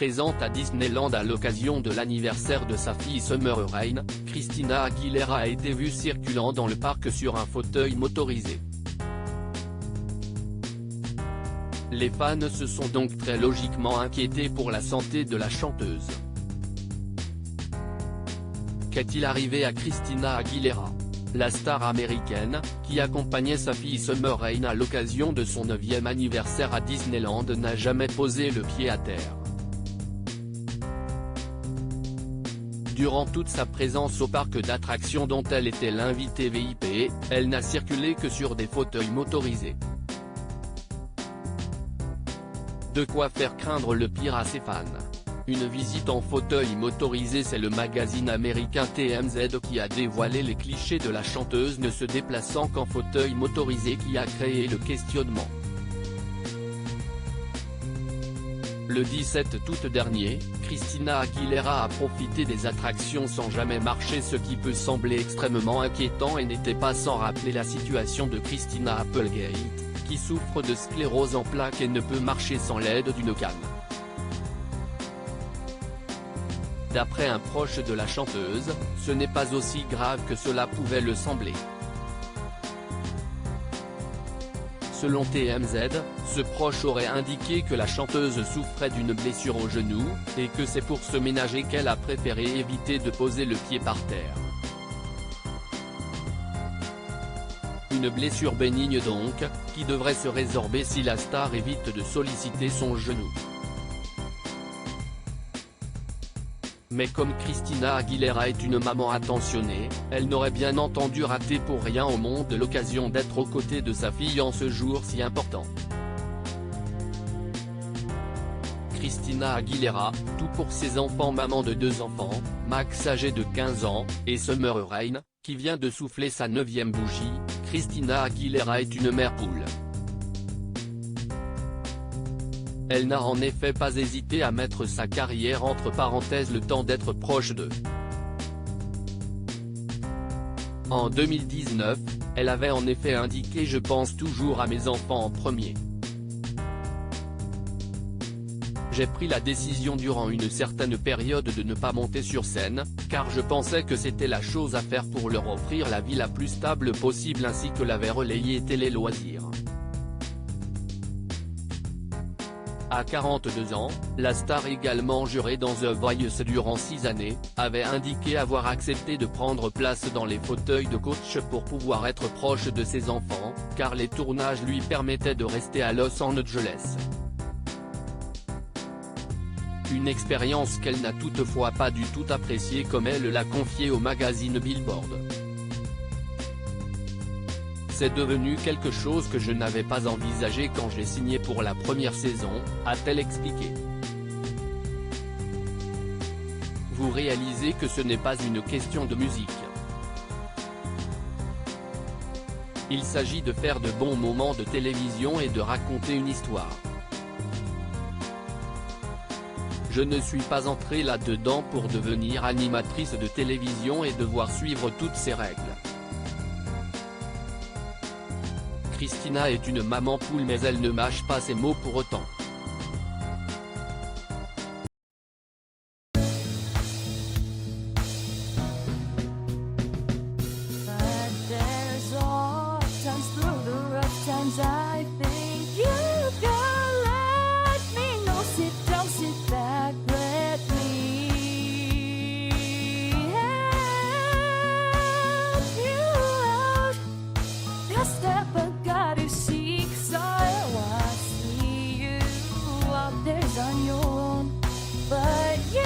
Présente à Disneyland à l'occasion de l'anniversaire de sa fille Summer Rain, Christina Aguilera a été vue circulant dans le parc sur un fauteuil motorisé. Les fans se sont donc très logiquement inquiétés pour la santé de la chanteuse. Qu'est-il arrivé à Christina Aguilera? La star américaine, qui accompagnait sa fille Summer Rain à l'occasion de son 9e anniversaire à Disneyland, n'a jamais posé le pied à terre. Durant toute sa présence au parc d'attractions dont elle était l'invitée VIP, elle n'a circulé que sur des fauteuils motorisés. De quoi faire craindre le pire à ses fans. Une visite en fauteuil motorisé. C'est le magazine américain TMZ qui a dévoilé les clichés de la chanteuse ne se déplaçant qu'en fauteuil motorisé qui a créé le questionnement. Le 17 août dernier, Christina Aguilera a profité des attractions sans jamais marcher, ce qui peut sembler extrêmement inquiétant et n'était pas sans rappeler la situation de Christina Applegate, qui souffre de sclérose en plaques et ne peut marcher sans l'aide d'une canne. D'après un proche de la chanteuse, ce n'est pas aussi grave que cela pouvait le sembler. Selon TMZ, ce proche aurait indiqué que la chanteuse souffrait d'une blessure au genou, et que c'est pour se ménager qu'elle a préféré éviter de poser le pied par terre. Une blessure bénigne donc, qui devrait se résorber si la star évite de solliciter son genou. Mais comme Christina Aguilera est une maman attentionnée, elle n'aurait bien entendu raté pour rien au monde l'occasion d'être aux côtés de sa fille en ce jour si important. Christina Aguilera, tout pour ses enfants. Maman de 2 enfants, Max âgé de 15 ans, et Summer Rain, qui vient de souffler sa 9e bougie, Christina Aguilera est une mère poule. Elle n'a en effet pas hésité à mettre sa carrière entre parenthèses le temps d'être proche d'eux. En 2019, elle avait en effet indiqué « Je pense toujours à mes enfants en premier. J'ai pris la décision durant une certaine période de ne pas monter sur scène, car je pensais que c'était la chose à faire pour leur offrir la vie la plus stable possible » ainsi que l'avait relayé Télé Loisirs. À 42 ans, la star également jurée dans The Voice durant 6 années, avait indiqué avoir accepté de prendre place dans les fauteuils de coach pour pouvoir être proche de ses enfants, car les tournages lui permettaient de rester à Los Angeles. Une expérience qu'elle n'a toutefois pas du tout appréciée, comme elle l'a confié au magazine Billboard. C'est devenu quelque chose que je n'avais pas envisagé quand j'ai signé pour la première saison, a-t-elle expliqué. Vous réalisez que ce n'est pas une question de musique. Il s'agit de faire de bons moments de télévision et de raconter une histoire. Je ne suis pas entrée là-dedans pour devenir animatrice de télévision et devoir suivre toutes ces règles. Christina est une maman poule, mais elle ne mâche pas ses mots pour autant. On your own, but you